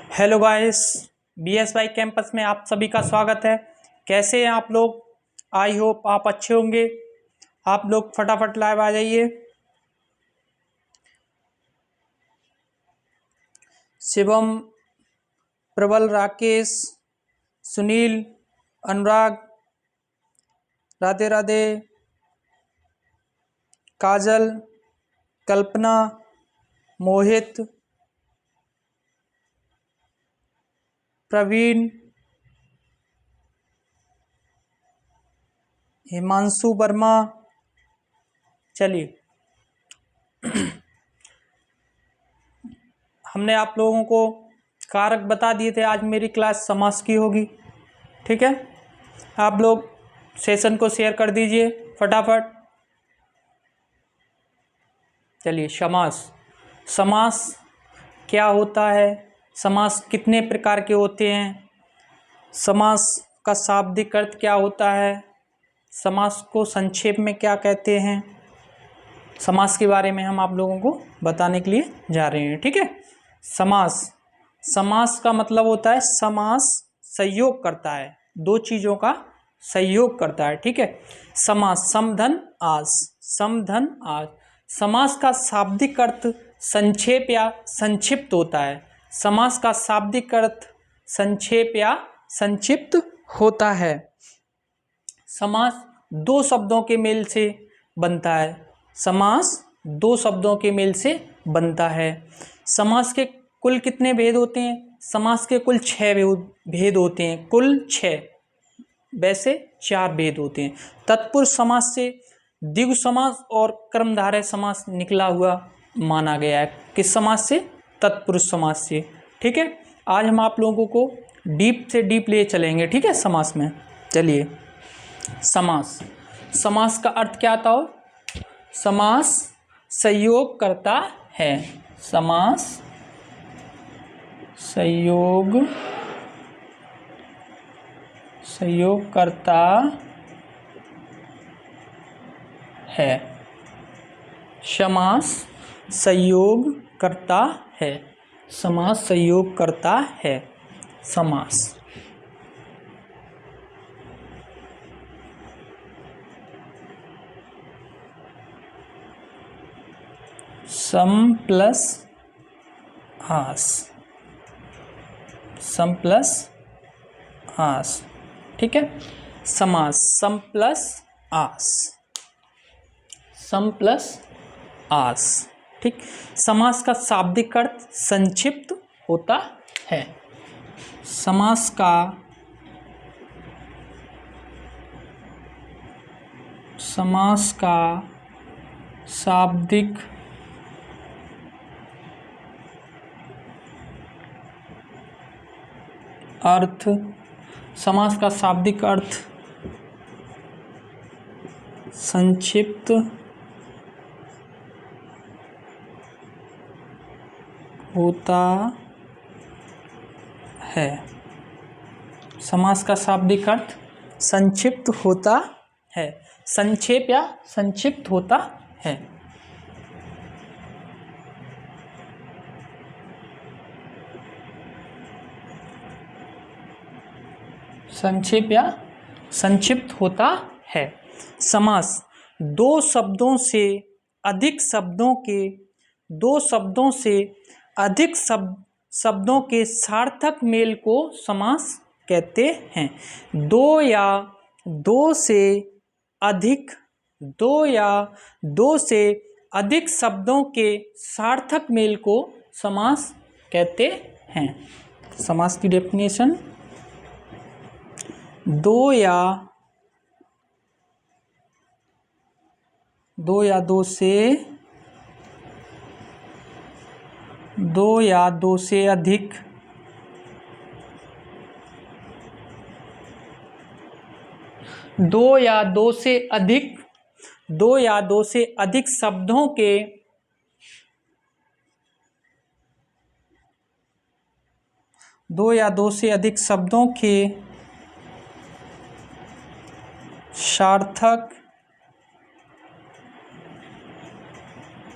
Hello guys, बीएसवाई campus में आप सभी का स्वागत है। कैसे हैं आप लोग? आई होप आप अच्छे होंगे। आप लोग फटाफट लाइव आ जाइए। शिवम, प्रबल, राकेश, सुनील, अनुराग, राधे राधे, काजल, कल्पना, मोहित, प्रवीण, हिमांशु वर्मा। चलिए, हमने आप लोगों को कारक बता दिए थे। आज मेरी क्लास समास की होगी, ठीक है। आप लोग सेशन को शेयर कर दीजिए फटाफट। चलिए, समास। समास क्या होता है? समास कितने प्रकार के होते हैं? समास का शाब्दिक अर्थ क्या होता है? समास को संक्षेप में क्या कहते हैं? समास के बारे में हम आप लोगों को बताने के लिए जा रहे हैं, ठीक है। समास, समास का मतलब होता है समास सहयोग करता है, दो चीजों का सहयोग करता है, ठीक है। समास, समधन आस, समधन आस। समास का शाब्दिक अर्थ संक्षेप या संक्षिप्त होता है। समास का शाब्दिक अर्थ संक्षेप या संक्षिप्त होता है। समास दो शब्दों के मेल से बनता है। समास दो शब्दों के मेल से बनता है। समास के कुल कितने भेद होते हैं? समास के कुल 6 भेद होते हैं, कुल 6। वैसे 4 भेद होते हैं। तत्पुरुष समास से द्विगु समास और कर्मधारय समास निकला हुआ माना गया है। किस समास से? तत्पुरुष समास से, ठीक है। आज हम आप लोगों को डीप से डीप ले चलेंगे, ठीक है, समास में। चलिए, समास, समास का अर्थ क्या आता हो? समास सहयोग करता है। समास सहयोग करता है। समास सहयोग करता है। समास सहयोग करता है। समास सम प्लस आस, सम प्लस आस, ठीक है। समास सम प्लस आस, सम प्लस आस, ठीक। समास का शाब्दिक अर्थ संक्षिप्त होता है। समास का शाब्दिक अर्थ, समास का शाब्दिक अर्थ संक्षिप्त होता है। समास का शाब्दिक अर्थ संक्षिप्त होता है। संक्षेप या संक्षिप्त होता है। संक्षेप या संक्षिप्त होता है। समास दो शब्दों से अधिक शब्दों के सार्थक मेल को समास कहते हैं। दो या दो से अधिक शब्दों के सार्थक मेल को समास कहते हैं। समास की डेफिनेशन: दो या दो से अधिक शब्दों के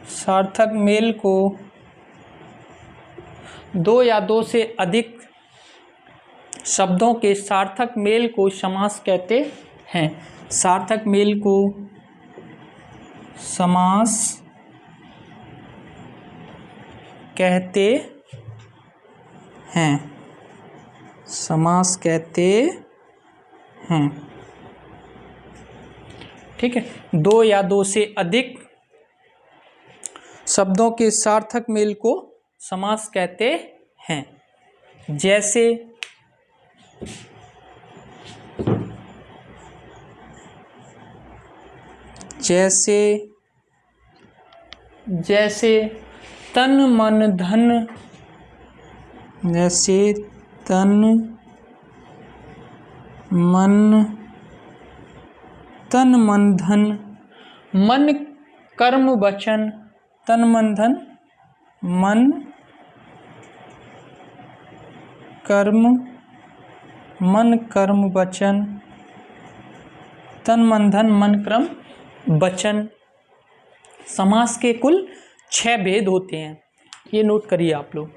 सार्थक मेल को दो या दो से अधिक शब्दों के सार्थक मेल को समास कहते हैं। सार्थक मेल को समास कहते हैं। समास कहते हैं। ठीक है, दो या दो से अधिक शब्दों के सार्थक मेल को समास कहते हैं। जैसे जैसे जैसे तन मन धन, जैसे तन मन धन, मन कर्म वचन, तन मन धन, मन कर्म वचन, तन मन धन, मन कर्म वचन। समास के कुल 6 भेद होते हैं, ये नोट करिए आप लोग।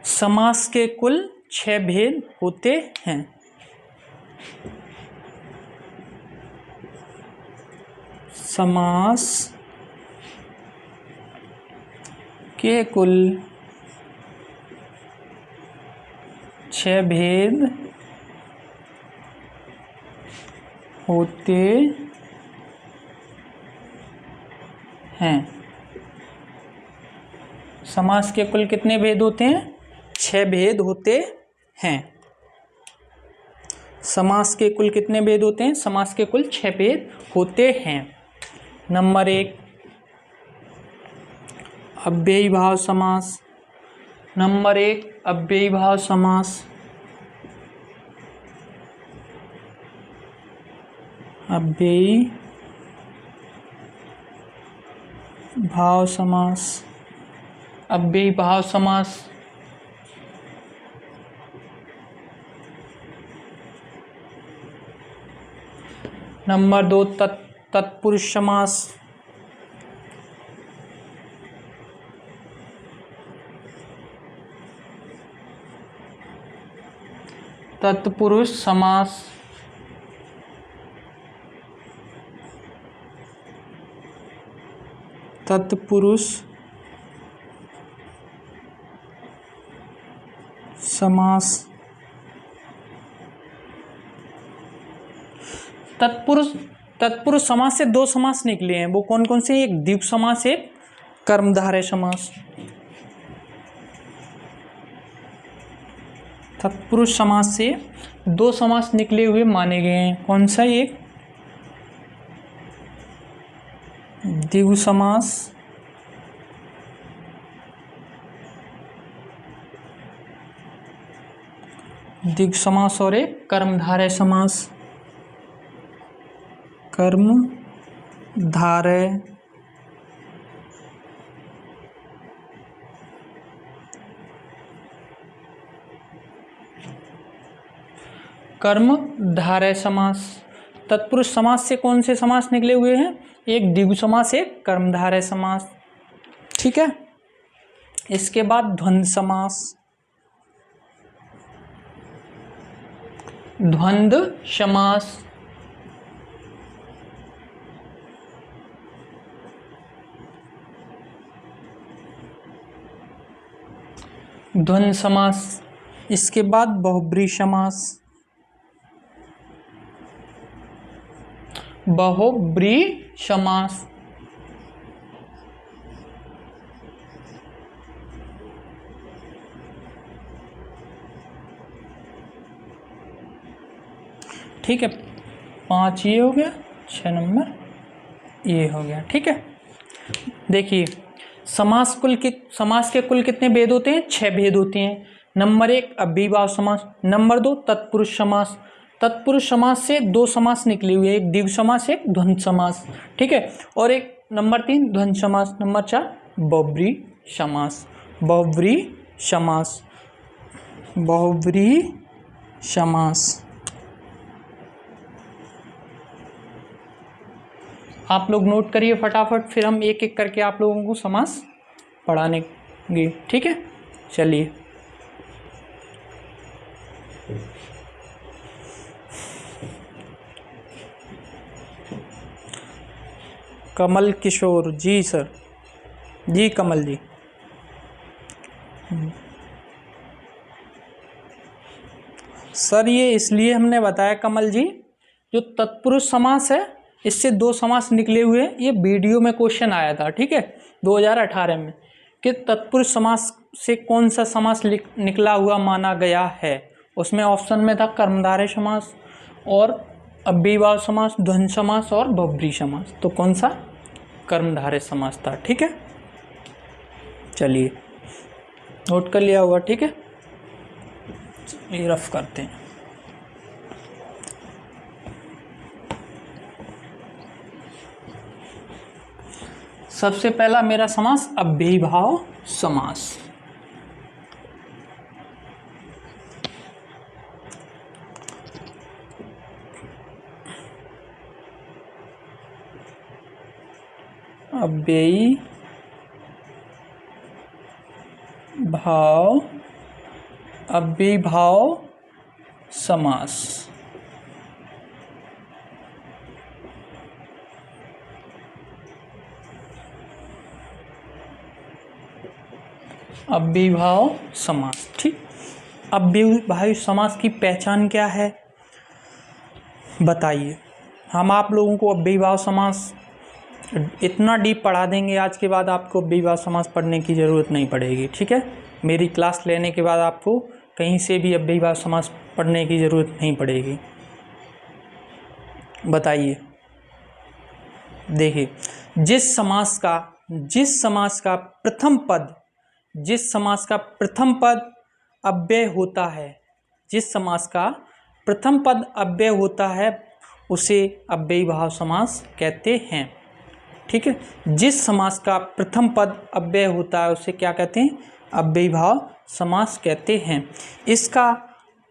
समास के कुल 6 भेद होते हैं। समास के कुल 6 भेद होते हैं। समास के कुल कितने भेद होते हैं? 6 भेद होते हैं। समास के कुल कितने भेद होते हैं? समास के कुल 6 भेद होते हैं। नंबर 1 अव्ययी भाव समास। नंबर 1 अव्ययी भाव समास। अव्ययी भाव समास। अव्ययी भाव समास। नंबर 2 तत्पुरुष समास। तत्पुरुष समास। तत्पुरुष समास। तत्पुरुष समास से 2 समास निकले हैं, वो कौन कौन से? एक द्विगु समास, एक कर्मधारय समास। तत्पुरुष समास से 2 समास निकले हुए माने गए हैं। कौन सा? एक द्विगु समास, द्विगु समास और एक कर्मधारय समास। कर्मधारय कर्मधारय समास। तत्पुरुष समास से कौन से समास निकले हुए हैं? एक द्विगु समास, एक कर्मधारय समास। ठीक है, इसके बाद द्वंद्व समास। द्वंद्व समास। द्वंद्व समास। इसके बाद बहुब्रीहि समास। बहुब्रीहि समास। ठीक है, 5 ये हो गया, 6 नंबर ये हो गया। ठीक है, देखिए समास के कुल कितने भेद होते हैं? 6 भेद होते हैं। नंबर 1 अव्ययी भाव समास। नंबर 2 तत्पुरुष समास। तत्पुरुष समास से दो समास निकले हुए, एक द्विगु समास, एक द्वंद्व समास, ठीक है। और एक नंबर 3 द्वंद्व समास, नंबर 4 बहुब्रीहि समास। बहुब्रीहि समास, बहुब्रीहि समास। आप लोग नोट करिए फटाफट, फिर हम एक एक करके आप लोगों को समास पढ़ानेंगे, ठीक है। चलिए, कमल किशोर जी सर, जी कमल जी। सर ये इसलिए हमने बताया कमल जी, जो तत्पुरुष समास है इससे दो समास निकले हुए हैं, ये वीडियो में क्वेश्चन आया था, ठीक है, 2018 में, कि तत्पुरुष समास से कौन सा समास निकला हुआ माना गया है। उसमें ऑप्शन में था कर्मधारय समास और अव्ययीभाव समास, द्वंद्व समास और बहुब्रीहि समास। तो कौन सा? कर्मधारय समास था, ठीक है। चलिए, नोट कर लिया होगा, ठीक है। ये रफ करते हैं। सबसे पहला मेरा समास अव्ययीभाव समास। अव्ययीभाव समास। अव्ययीभाव समास, ठीक। अव्ययीभाव समास की पहचान क्या है बताइए। हम आप लोगों को अव्ययीभाव समास इतना डीप पढ़ा देंगे, आज के बाद आपको अव्ययीभाव समास पढ़ने की ज़रूरत नहीं पड़ेगी, ठीक है। मेरी क्लास लेने के बाद आपको कहीं से भी अव्ययीभाव समास पढ़ने की ज़रूरत नहीं पड़ेगी। बताइए, देखिए, जिस समास का प्रथम पद अव्यय होता है, जिस समास का प्रथम पद अव्यय होता है उसे अव्ययीभाव समास कहते हैं, ठीक है। जिस समास का प्रथम पद अव्यय होता है उसे क्या कहते हैं? अव्ययीभाव समास कहते हैं। इसका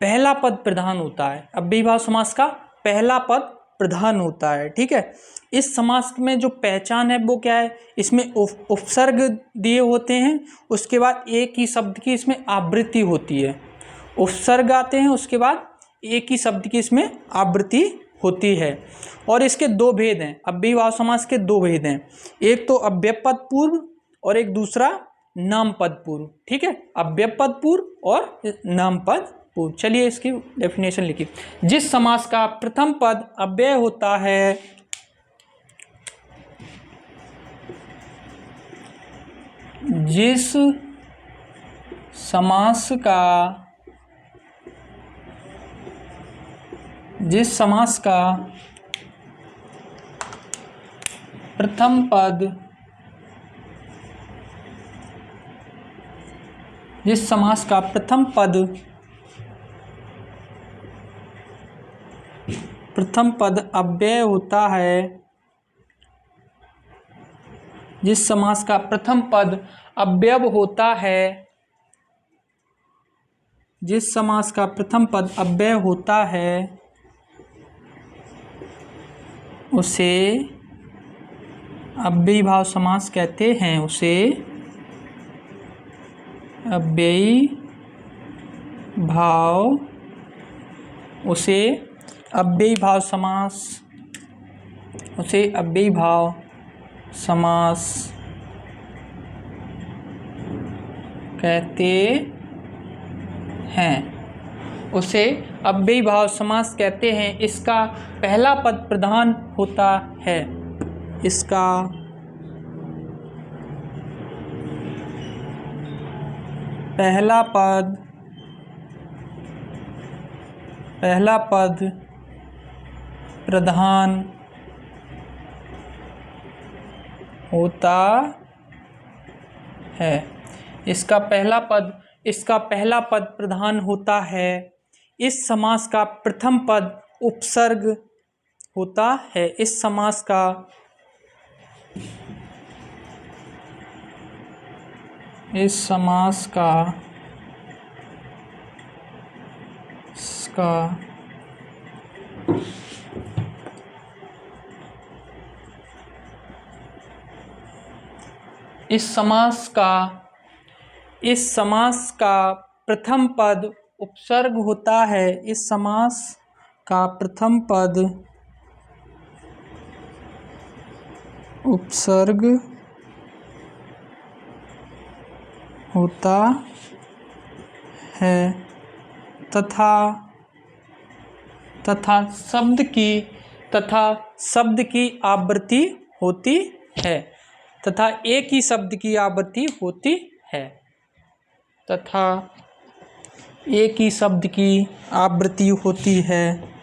पहला पद प्रधान होता है, अव्ययीभाव समास का पहला पद प्रधान होता है, ठीक है। इस समास में जो पहचान है वो क्या है? इसमें उपसर्ग दिए होते हैं, उसके बाद एक ही शब्द की इसमें आवृत्ति होती है। उपसर्ग आते हैं, उसके बाद एक ही शब्द की इसमें आवृत्ति होती है। और इसके दो भेद हैं, अव्ययीभाव समास के दो भेद हैं, एक तो अव्ययपद पूर्व और एक दूसरा नामपद पूर्व, ठीक है। अव्ययपद पूर्व और नामपद पूर्व। चलिए इसकी डेफिनेशन लिखिए। जिस समास का प्रथम पद अव्यय होता है, जिस समास का प्रथम पद अव्यय होता है, जिस समास का प्रथम पद अव्यय होता है, जिस समास का प्रथम पद अव्यय होता है उसे अव्ययीभाव समास कहते हैं, उसे अव्ययीभाव समास कहते हैं, उसे अव्ययीभाव समास कहते हैं। इसका पहला पद प्रधान होता है, इसका पहला पद प्रधान होता है, इसका पहला पद प्रधान होता है। इस समास का प्रथम पद उपसर्ग होता है। इस समास का इस समास का प्रथम पद उपसर्ग होता है। इस समास का प्रथम पद उपसर्ग होता है तथा शब्द की आवृत्ति होती है। तथा एक ही शब्द की आवृत्ति होती है। तथा एक ही शब्द की आवृत्ति होती है।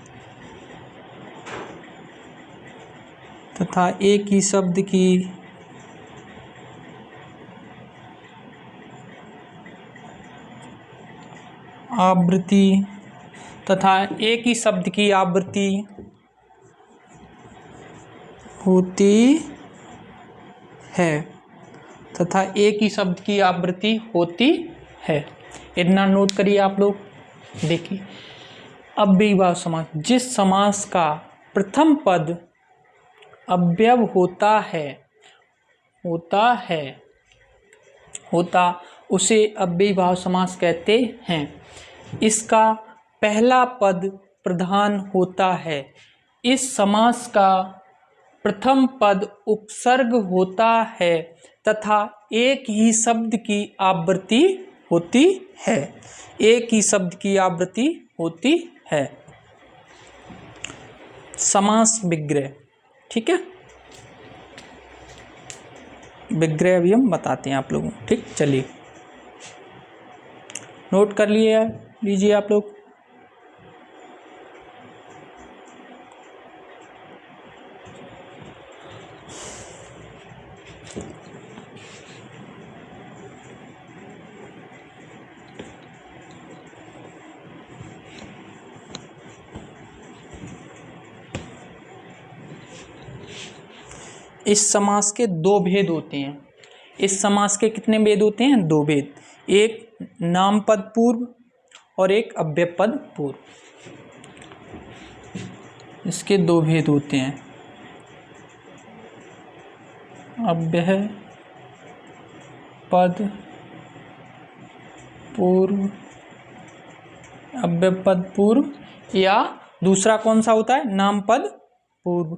तथा एक ही शब्द की आवृत्ति होती है। तथा एक ही शब्द की आवृत्ति होती है। इतना नोट करिए आप लोग। देखिए अव्ययीभाव समास, जिस समास का प्रथम पद अव्यय होता उसे अव्ययीभाव समास कहते हैं। इसका पहला पद प्रधान होता है। इस समास का प्रथम पद उपसर्ग होता है तथा एक ही शब्द की आवृत्ति होती है। एक ही शब्द की आवृत्ति होती है। समास विग्रह, ठीक है। विग्रह भी हम बताते हैं आप लोगों को, ठीक। चलिए नोट कर लीजिए आप लोग। इस समास के दो भेद होते हैं। इस समास के कितने भेद होते हैं? दो भेद। एक नामपद पूर्व और एक अव्ययपद पूर्व। इसके दो भेद होते हैं। अव्ययपद पूर्व या दूसरा कौन सा होता है? नामपद पूर्व।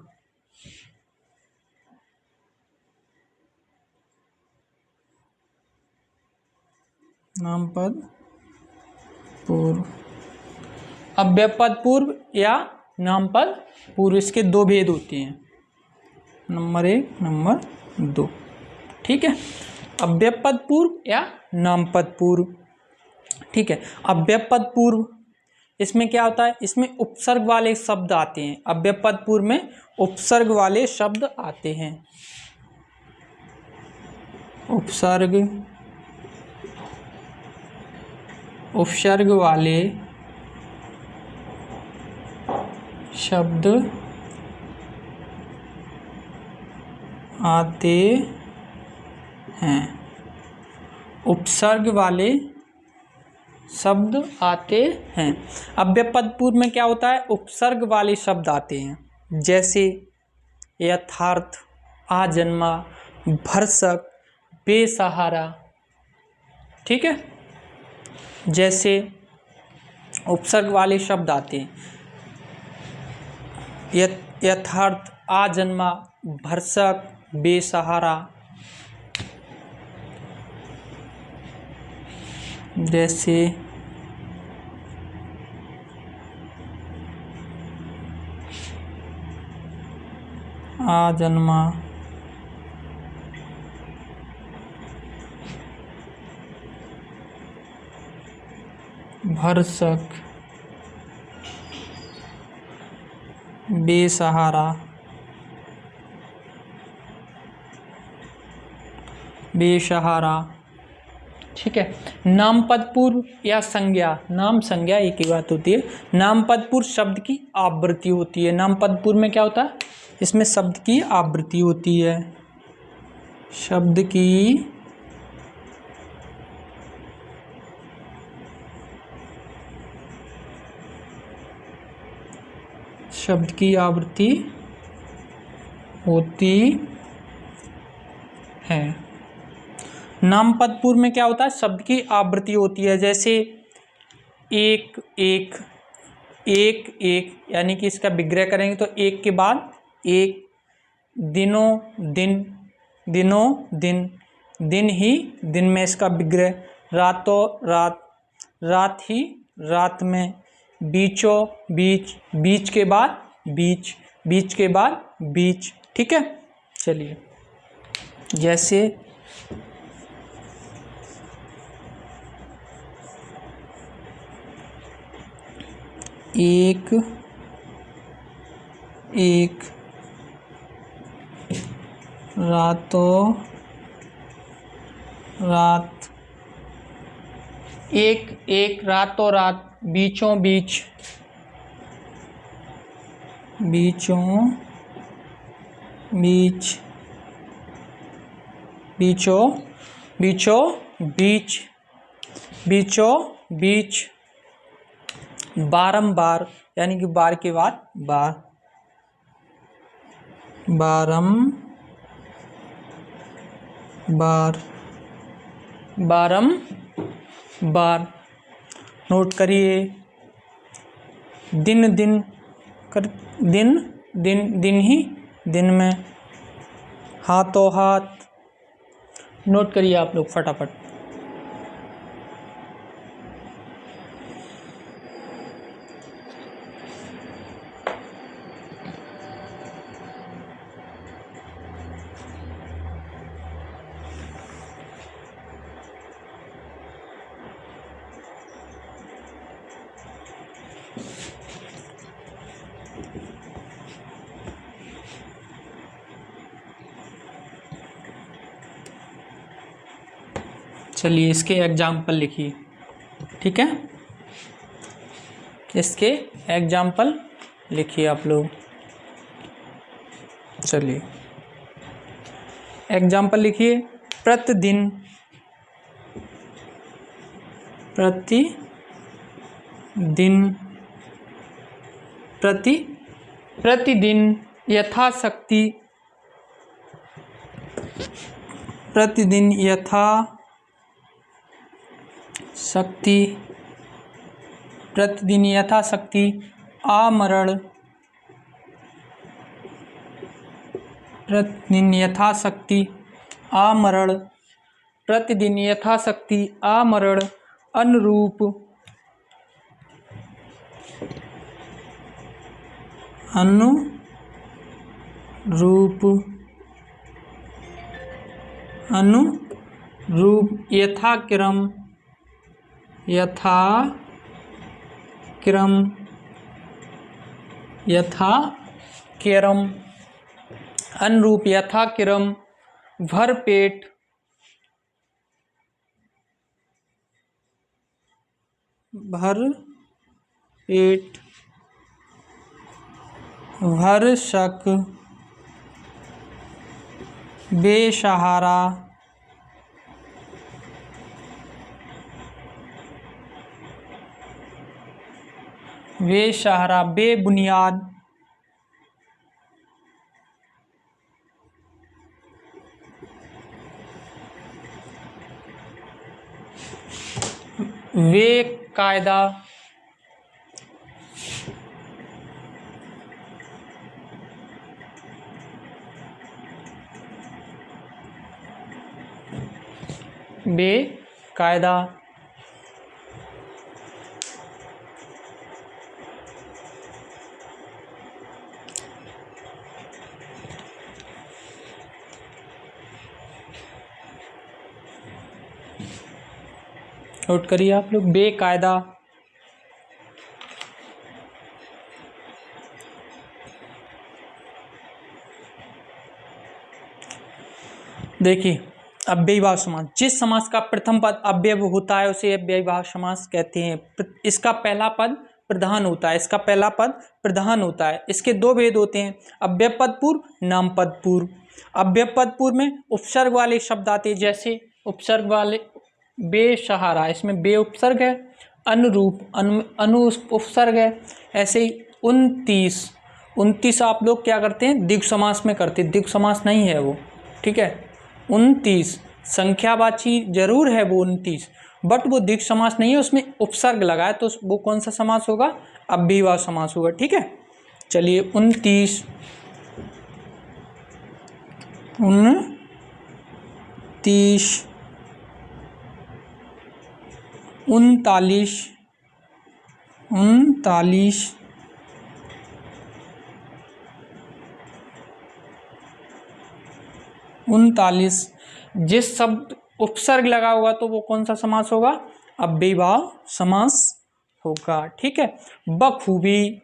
नामपद पूर्व, अव्ययपद पूर्व या नामपद पूर्व, इसके दो भेद होते हैं। नंबर 1, नंबर 2, ठीक है। अव्ययपद पूर्व या नामपद पूर्व, ठीक है। अव्ययपद पूर्व, इसमें क्या होता है? इसमें उपसर्ग वाले शब्द आते हैं। अव्ययपद पूर्व में उपसर्ग वाले शब्द आते हैं। उपसर्ग वाले शब्द आते हैं। उपसर्ग वाले शब्द आते हैं। अव्ययपद पूर्व में क्या होता है? उपसर्ग वाले शब्द आते हैं। जैसे यथार्थ, आजन्मा, भरसक, बेसहारा, ठीक है। जैसे उपसर्ग वाले शब्द आते हैं। यथार्थ, आजन्मा, भरसक, बेसहारा। जैसे आजन्मा, भरसक, बेसहारा, ठीक है। नामपद पूर्व या संज्ञा, नाम संज्ञा एक ही बात होती है। नामपद पूर्व शब्द की आवृत्ति होती है। नामपद पूर्व में क्या होता है, इसमें शब्द की आवृत्ति होती है। शब्द की आवृत्ति होती है। नामपद पूर्व में क्या होता है, शब्द की आवृत्ति होती है। जैसे एक एक, एक एक, यानी कि इसका विग्रह करेंगे तो एक के बाद एक, दिनों दिन, दिनों दिन, दिन ही दिन में इसका विग्रह, रातों रात, रात ही रात में, बीचों बीच, बीच के बाद बीच, बीच के बाद बीच। ठीक है, चलिए जैसे एक एक, रातों रात, एक एक, रातों रात, बीचों बीच, बीचों बीच, बीचों बीचों बीच, बीचों बीच, बारंबार, यानी कि बार के बाद बार, बारंबार, बारंबार। नोट करिए, दिन दिन कर, दिन दिन, दिन ही दिन में, हाथों हाथ। नोट करिए आप लोग फटाफट। चलिए इसके एग्जाम्पल लिखिए। ठीक है, इसके एग्जाम्पल लिखिए आप लोग। चलिए एग्जाम्पल लिखिए। प्रतिदिन, प्रतिदिन, प्रतिदिन, यथाशक्ति, प्रतिदिन यथाशक्ति, प्रतिदिन यथाशक्ति, आमरण, प्रतिदिन यथाशक्ति आमरण, प्रतिदिन यथाशक्ति आमरण, अनुरूप, अनुरूप, अनुरूप, यथाक्रम, यथाक्रम, यथाक्रम, अनुरूप, यथाक्रम, भरपेट, भरपेट, भरसक, बेसहारा, बेसहारा, बेबुनियाद, बेकायदा, बेकायदा, नोट करिए आप लोग, बेकायदा, देखिए अव्ययीभाव समास, जिस समास का प्रथम पद अव्यय होता है उसे अव्ययीभाव समास कहते हैं। इसका पहला पद प्रधान होता है, इसका पहला पद प्रधान होता है। इसके दो भेद होते हैं, अव्यय पद पूर्व, नाम पद पूर्व। अव्यय पद पूर्व में उपसर्ग वाले शब्द आते हैं, जैसे उपसर्ग वाले बेसहारा, इसमें बे उपसर्ग है, अनुरूप अनु उपसर्ग है। ऐसे ही 29 आप लोग क्या करते हैं, द्विगु समास में करते हैं, द्विगु समास नहीं है वो, ठीक है। 29 संख्यावाची जरूर है वो 29, बट वो द्विगु समास नहीं है, उसमें उपसर्ग लगा है, तो वो कौन सा समास होगा, अव्ययीभाव समास होगा, ठीक है। चलिए 29 39 जिस शब्द उपसर्ग लगा होगा तो वो कौन सा समास होगा, अव्ययीभाव समास होगा, ठीक है। बखूबी,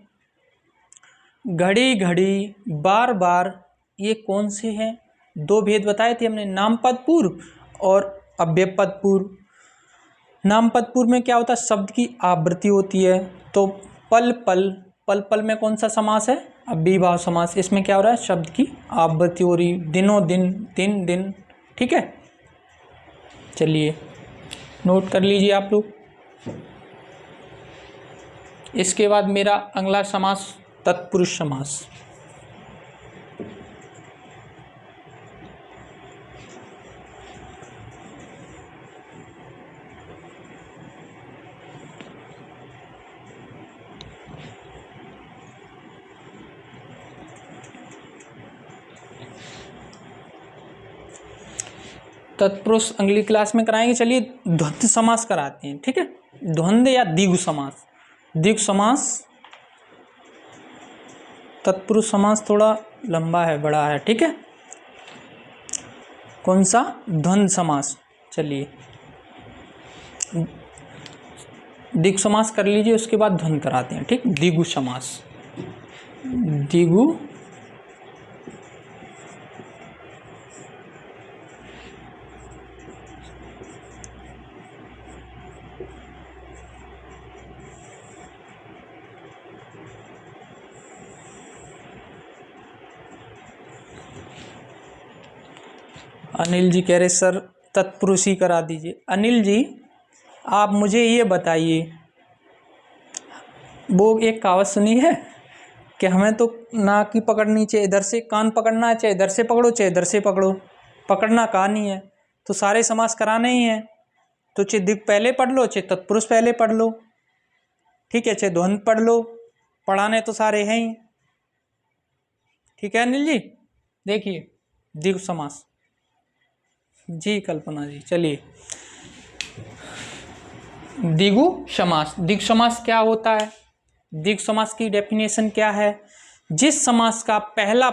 घड़ी घड़ी, बार बार, ये कौन से हैं, दो भेद बताए थे हमने, नाम पद पूर्व और अव्यय पद पूर्व। नाम पद पूर्व में क्या होता है, शब्द की आवृत्ति होती है, तो पल पल, पल पल में कौन सा समास है, अव्ययीभाव समास। इसमें क्या हो रहा है, शब्द की आवृत्ति हो रही, दिनों दिन, दिन दिन, ठीक है। चलिए नोट कर लीजिए आप लोग। इसके बाद मेरा अगला समास तत्पुरुष समास। तत्पुरुष अगली क्लास में कराएंगे। चलिए द्वंद्व समास कराते हैं, ठीक है। द्वंद्व या द्विगु समास, द्विगु समास, तत्पुरुष समास थोड़ा लंबा है, बड़ा है, ठीक है। कौन सा, द्वंद्व समास। चलिए द्विगु समास कर लीजिए, उसके बाद द्वंद्व कराते हैं, ठीक। द्विगु समास, द्विगु अनिल जी कह रहे सर तत्पुरुष ही करा दीजिए। अनिल जी आप मुझे ये बताइए, वो एक कहावत सुनी है कि हमें तो नाक की पकड़नी चाहिए, इधर से कान पकड़ना है, चाहे इधर से पकड़ो चाहे इधर से पकड़ो, पकड़ना कहाँ नहीं है, तो सारे समास कराने ही हैं, तो चाहे द्विगु पहले पढ़ लो, चाहे तत्पुरुष पहले पढ़ लो, ठीक है, चाहे द्वंद्व पढ़ लो, पढ़ाने तो सारे हैं ही, ठीक है। अनिल जी देखिए द्विगु समास जी, कल्पना जी। चलिए द्विगु समास, द्विगु समास क्या होता है, द्विगु समास की डेफिनेशन क्या है, जिस समास का पहला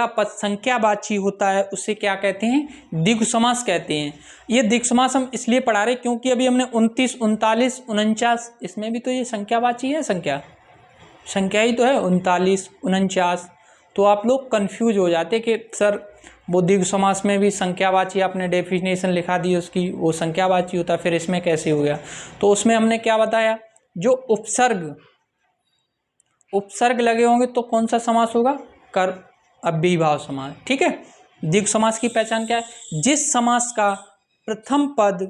पद संख्यावाची होता है उसे क्या कहते हैं, द्विगु समास कहते हैं। ये द्विगु समास हम इसलिए पढ़ा रहे क्योंकि अभी हमने 29, 39, 49, इसमें भी तो ये संख्यावाची है, संख्या ही तो है, 39, 49, तो आप लोग कंफ्यूज हो जाते कि सर वो द्विगु समास में भी संख्यावाची, आपने डेफिनेशन लिखा दी उसकी, वो संख्यावाची होता, फिर इसमें कैसे हो गया। तो उसमें हमने क्या बताया, जो उपसर्ग लगे होंगे तो कौन सा समास होगा, कर अव्ययीभाव समास, ठीक है। द्विगु समास की पहचान क्या है, जिस समास का प्रथम पद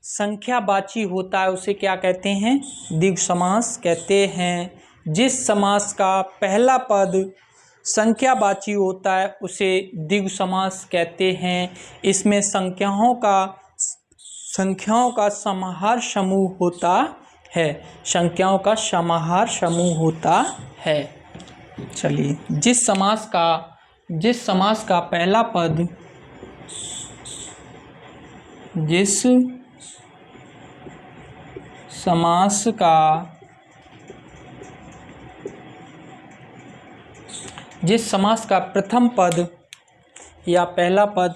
संख्यावाची होता है उसे क्या कहते हैं, द्विगु समास कहते हैं। जिस समास का पहला पद संख्यावाची होता है उसे द्विगु समास कहते हैं। इसमें संख्याओं का समाहार समूह होता है, संख्याओं का समाहार समूह होता है। चलिए जिस समास का पहला पद जिस समास का प्रथम पद या पहला पद,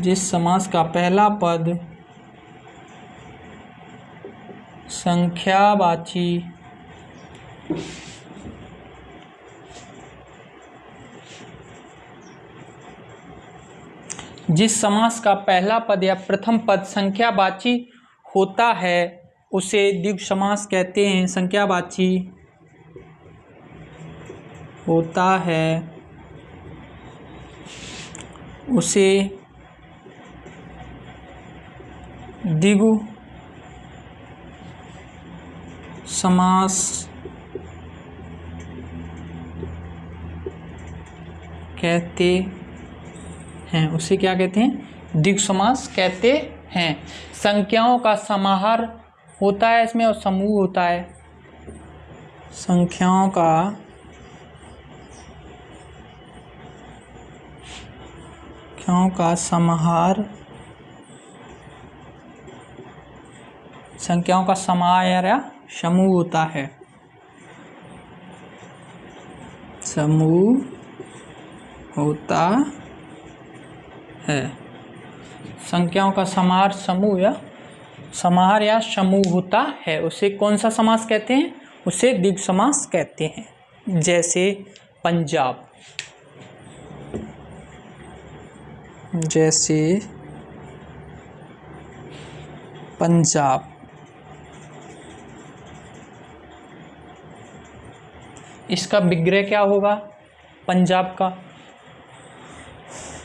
जिस समास का पहला पद संख्यावाची जिस समास का पहला पद या प्रथम पद संख्यावाची होता है उसे द्विगु समास कहते हैं। संख्यावाची होता है उसे द्विगु समास कहते हैं। उसे क्या कहते हैं? द्विगु समास कहते हैं। संख्याओं का समाहार होता है इसमें और समूह होता है। संख्याओं का समाहार, संख्याओं का समाहार या समूह होता है। समूह होता है। संख्याओं का समाहार समाहार या समूह होता है। उसे कौन सा समास कहते हैं? उसे द्विगु समास कहते हैं। जैसे पंजाब, इसका विग्रह क्या होगा पंजाब का?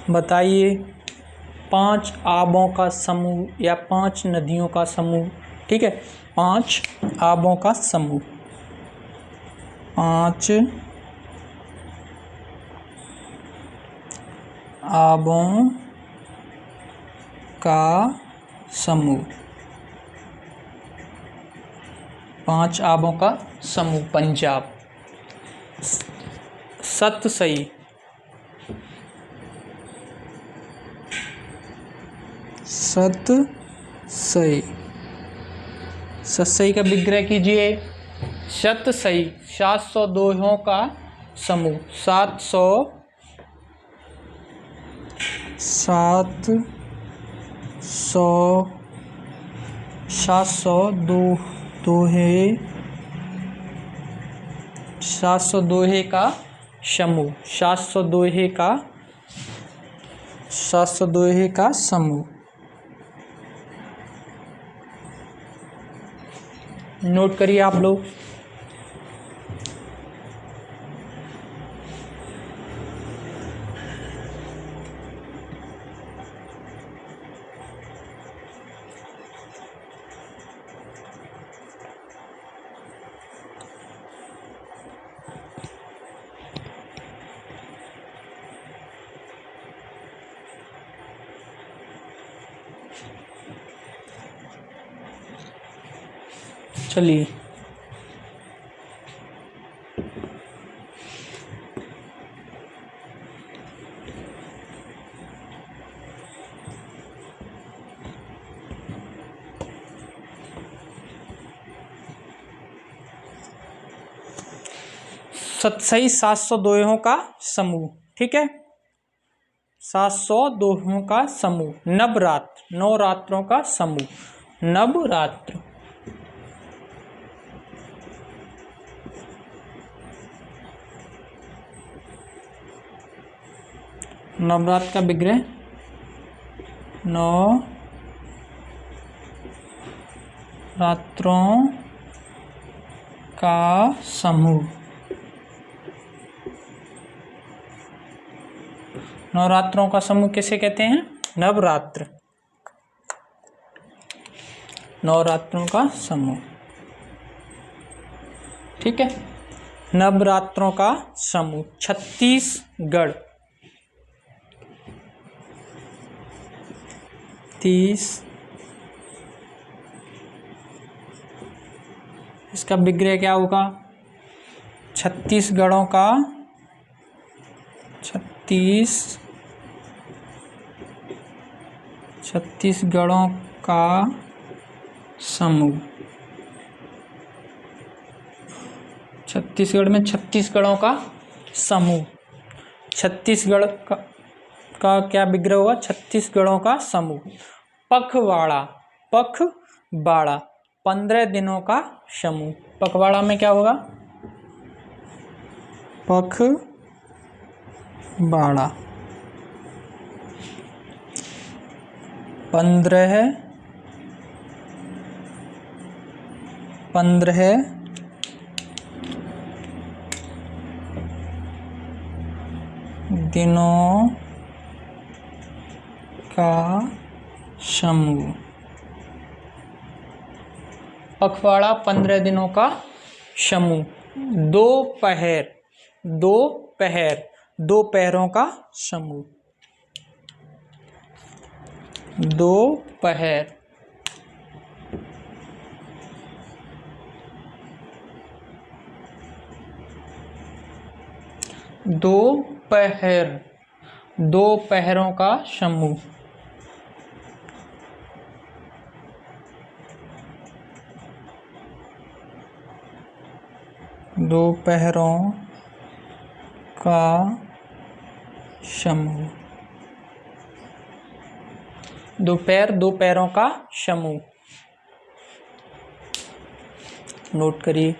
बताइए। 5 आबों का समूह या 5 नदियों का समूह। ठीक है, 5 आबों का समूह। 5 आबों का समूह। 5 आबों का समूह पंजाब। सतसई, सतसई का विग्रह कीजिए। सतसई 700 दोहों का समूह। 700 दोहे का समूह। 700 दोहे का समूह। नोट करिए आप लोग। चलिए, सतसई 700 दोहों का समूह। ठीक है, 700 दोहों का समूह। नवरात्र 9 रात्रों का समूह। नवरात्र। नवरात्र का विग्रह 9 रात्रों का समूह। नवरात्रों का समूह किसे कहते हैं? नवरात्र। नवरात्रों का समूह। ठीक है, नवरात्रों का समूह। छत्तीसगढ़ 30। इसका विग्रह क्या होगा? छत्तीसगढ़ों का छत्तीसगढ़ों का समूह। छत्तीसगढ़ में 36 गढ़ों का समूह। छत्तीसगढ़ का क्या विग्रह हुआ? 36 गढ़ों का समूह। पखवाड़ा 15 दिनों का समूह। पखवाड़ा में क्या होगा? पखवाड़ा 15 दिनों का समूह। पखवाड़ा 15 दिनों का समूह। दोपहर दोपहरों का समूह। दोपहर। दोपहरों का समूह। दोपहरों का समूह। दोपहरों का समूह। नोट करिए।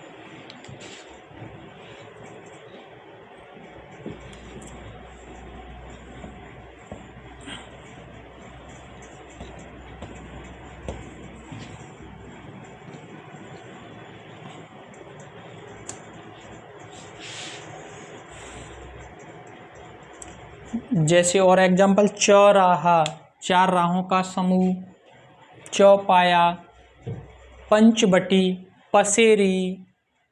जैसे और एग्जाम्पल, चौराहा 4 राहों का समूह। चौपाया, पंचवटी, पसेरी,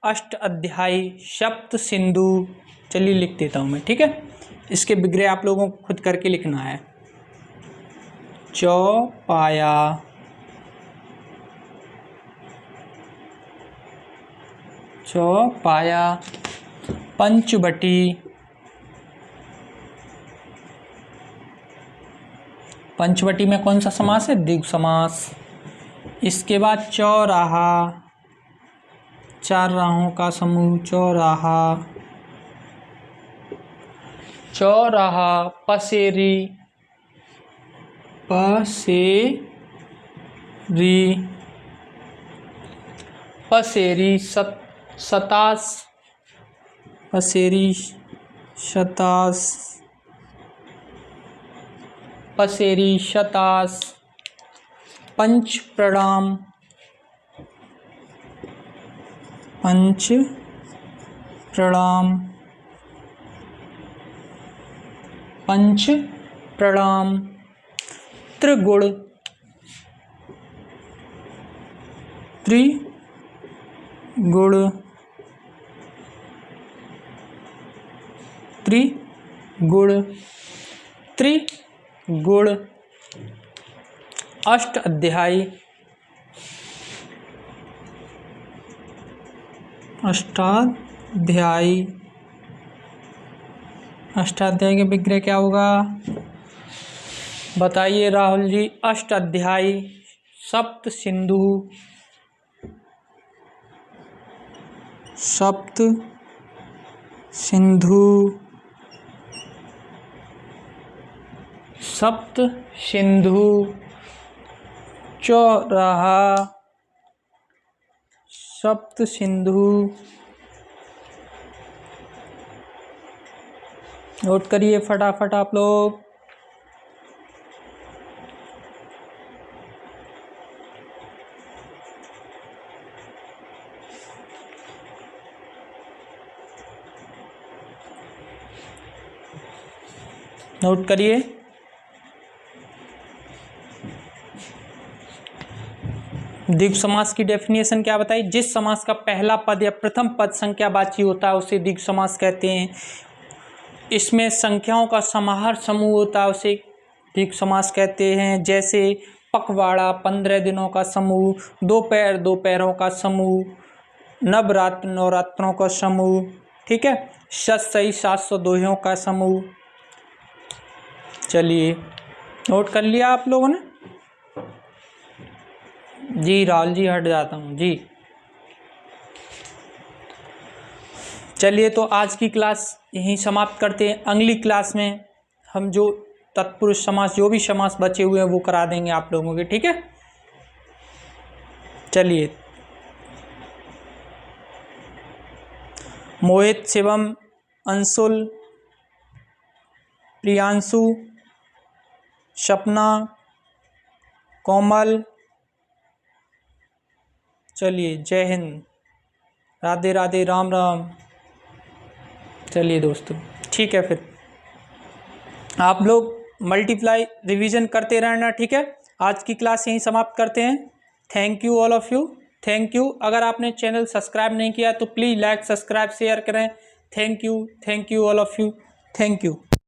अष्ट अध्यायी, सप्त सिंधु। चलिए लिख देता हूँ मैं, ठीक है। इसके विग्रह आप लोगों को खुद करके लिखना है। चौपाया, पंचवटी, पंचवटी में कौन सा समास है? द्विगु समास। इसके बाद चौराहा, 4 राहों का समूह। चौराहा, पसेरी, शतास, पंच प्रणाम, त्रिगुण, त्रिगुण, अष्ट अध्यायी, अष्टाध्यायी के विग्रह क्या होगा? बताइए राहुल जी। अष्टाध्यायी, सप्त सिंधु, चौराहा, सप्त सिंधु। नोट करिए फटाफट आप लोग। नोट करिए। द्विगु समास की डेफिनेशन क्या बताई? जिस समास का पहला पद या प्रथम पद संख्यावाची होता है उसे द्विगु समास कहते हैं। इसमें संख्याओं का समाहार समूह होता है उसे द्विगु समास कहते हैं। जैसे पखवाड़ा 15 दिनों का समूह, दोपहरों का समूह, नवरात्र नवरात्रों का समूह, ठीक है। 702 का समूह। चलिए नोट कर लिया आप लोगों ने? जी राहुल जी, हट जाता हूँ जी। चलिए तो आज की क्लास यहीं समाप्त करते हैं। अगली क्लास में हम जो तत्पुरुष समास, जो भी समास बचे हुए हैं वो करा देंगे आप लोगों के, ठीक है। चलिए, मोहित, शिवम, अंशुल, प्रियांशु, सपना, कोमल, चलिए जय हिंद, राधे राधे, राम राम। चलिए दोस्तों ठीक है, फिर आप लोग मल्टीप्लाई रिवीजन करते रहना, ठीक है। आज की क्लास यहीं समाप्त करते हैं। Thank you all of you, thank you. अगर आपने चैनल सब्सक्राइब नहीं किया तो प्लीज़ लाइक, सब्सक्राइब, शेयर करें। Thank you all of you, thank you.